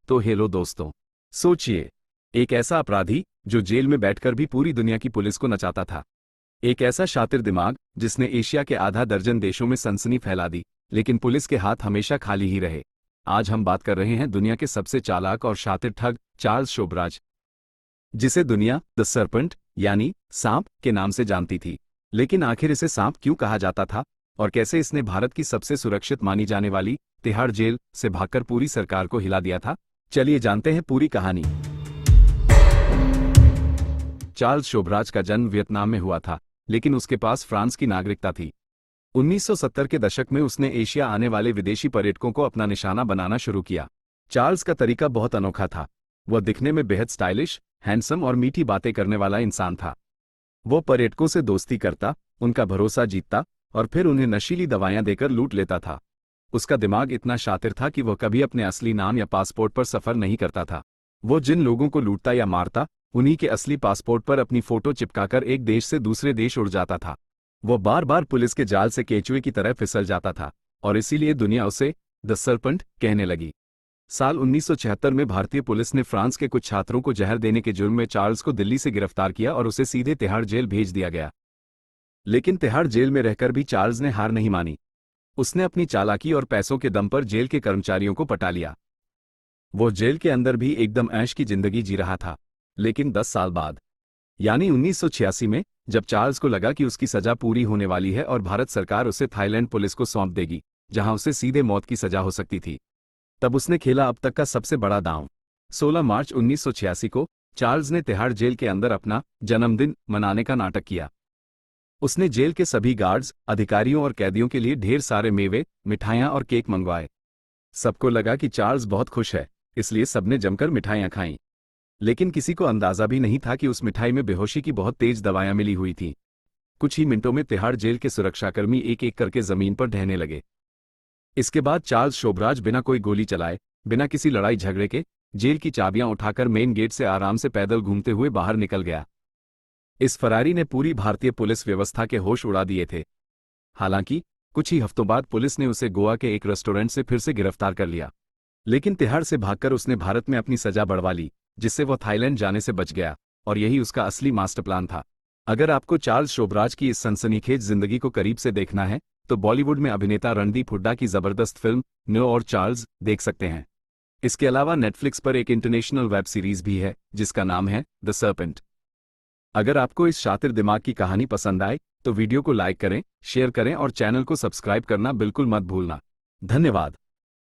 तो हेलो दोस्तों। सोचिए, एक ऐसा अपराधी जो जेल में बैठकर भी पूरी दुनिया की पुलिस को नचाता था। एक ऐसा शातिर दिमाग जिसने एशिया के आधा दर्जन देशों में सनसनी फैला दी, लेकिन पुलिस के हाथ हमेशा खाली ही रहे। आज हम बात कर रहे हैं दुनिया के सबसे चालाक और शातिर ठग चार्ल्स शोबराज, जिसे दुनिया द सरपेंट यानी सांप के नाम से जानती थी। लेकिन आखिर इसे सांप क्यों कहा जाता था और कैसे इसने भारत की सबसे सुरक्षित मानी जाने वाली तिहाड़ जेल से भागकर पूरी सरकार को हिला दिया था? चलिए जानते हैं पूरी कहानी। चार्ल्स शोबराज का जन्म वियतनाम में हुआ था, लेकिन उसके पास फ्रांस की नागरिकता थी। 1970 के दशक में उसने एशिया आने वाले विदेशी पर्यटकों को अपना निशाना बनाना शुरू किया। चार्ल्स का तरीका बहुत अनोखा था। वह दिखने में बेहद स्टाइलिश, हैंडसम और मीठी बातें करने वाला इंसान था। वो पर्यटकों से दोस्ती करता, उनका भरोसा जीतता और फिर उन्हें नशीली दवाइयां देकर लूट लेता था। उसका दिमाग इतना शातिर था कि वह कभी अपने असली नाम या पासपोर्ट पर सफर नहीं करता था। वो जिन लोगों को लूटता या मारता, उन्हीं के असली पासपोर्ट पर अपनी फोटो चिपकाकर एक देश से दूसरे देश उड़ जाता था। वो बार बार पुलिस के जाल से केंचुए की तरह फिसल जाता था और इसीलिए दुनिया उसे द सरपेंट कहने लगी। साल 1976 में भारतीय पुलिस ने फ्रांस के कुछ छात्रों को जहर देने के जुर्म में चार्ल्स को दिल्ली से गिरफ्तार किया और उसे सीधे तिहाड़ जेल भेज दिया गया। लेकिन तिहाड़ जेल में रहकर भी चार्ल्स ने हार नहीं मानी। उसने अपनी चालाकी और पैसों के दम पर जेल के कर्मचारियों को पटा लिया। वो जेल के अंदर भी एकदम ऐश की जिंदगी जी रहा था। लेकिन 10 साल बाद, यानी 1986 में, जब चार्ल्स को लगा कि उसकी सजा पूरी होने वाली है और भारत सरकार उसे थाईलैंड पुलिस को सौंप देगी, जहां उसे सीधे मौत की सजा हो सकती थी, तब उसने खेला अब तक का सबसे बड़ा दांव। 16 मार्च 1986 को चार्ल्स ने तिहाड़ जेल के अंदर अपना जन्मदिन मनाने का नाटक किया। उसने जेल के सभी गार्ड्स, अधिकारियों और कैदियों के लिए ढेर सारे मेवे, मिठाइयां और केक मंगवाए। सबको लगा कि चार्ल्स बहुत खुश है, इसलिए सबने जमकर मिठाइयां खाईं। लेकिन किसी को अंदाजा भी नहीं था कि उस मिठाई में बेहोशी की बहुत तेज दवाएं मिली हुई थीं। कुछ ही मिनटों में तिहाड़ जेल के सुरक्षाकर्मी एक एक करके जमीन पर ढहने लगे। इसके बाद चार्ल्स शोबराज बिना कोई गोली चलाए, बिना किसी लड़ाई झगड़े के, जेल की चाबियां उठाकर मेन गेट से आराम से पैदल घूमते हुए बाहर निकल गया। इस फरारी ने पूरी भारतीय पुलिस व्यवस्था के होश उड़ा दिए थे। हालांकि कुछ ही हफ्तों बाद पुलिस ने उसे गोवा के एक रेस्टोरेंट से फिर से गिरफ्तार कर लिया। लेकिन तिहाड़ से भागकर उसने भारत में अपनी सजा बढ़वा ली, जिससे वह थाईलैंड जाने से बच गया, और यही उसका असली मास्टर प्लान था। अगर आपको चार्ल्स शोबराज की इस सनसनीखेज जिंदगी को करीब से देखना है, तो बॉलीवुड में अभिनेता रणदीप हुड्डा की जबरदस्त फिल्म नो और चार्ल्स देख सकते हैं। इसके अलावा नेटफ्लिक्स पर एक इंटरनेशनल वेब सीरीज भी है जिसका नाम है द सरपेंट। अगर आपको इस शातिर दिमाग की कहानी पसंद आए तो वीडियो को लाइक करें, शेयर करें और चैनल को सब्सक्राइब करना बिल्कुल मत भूलना। धन्यवाद।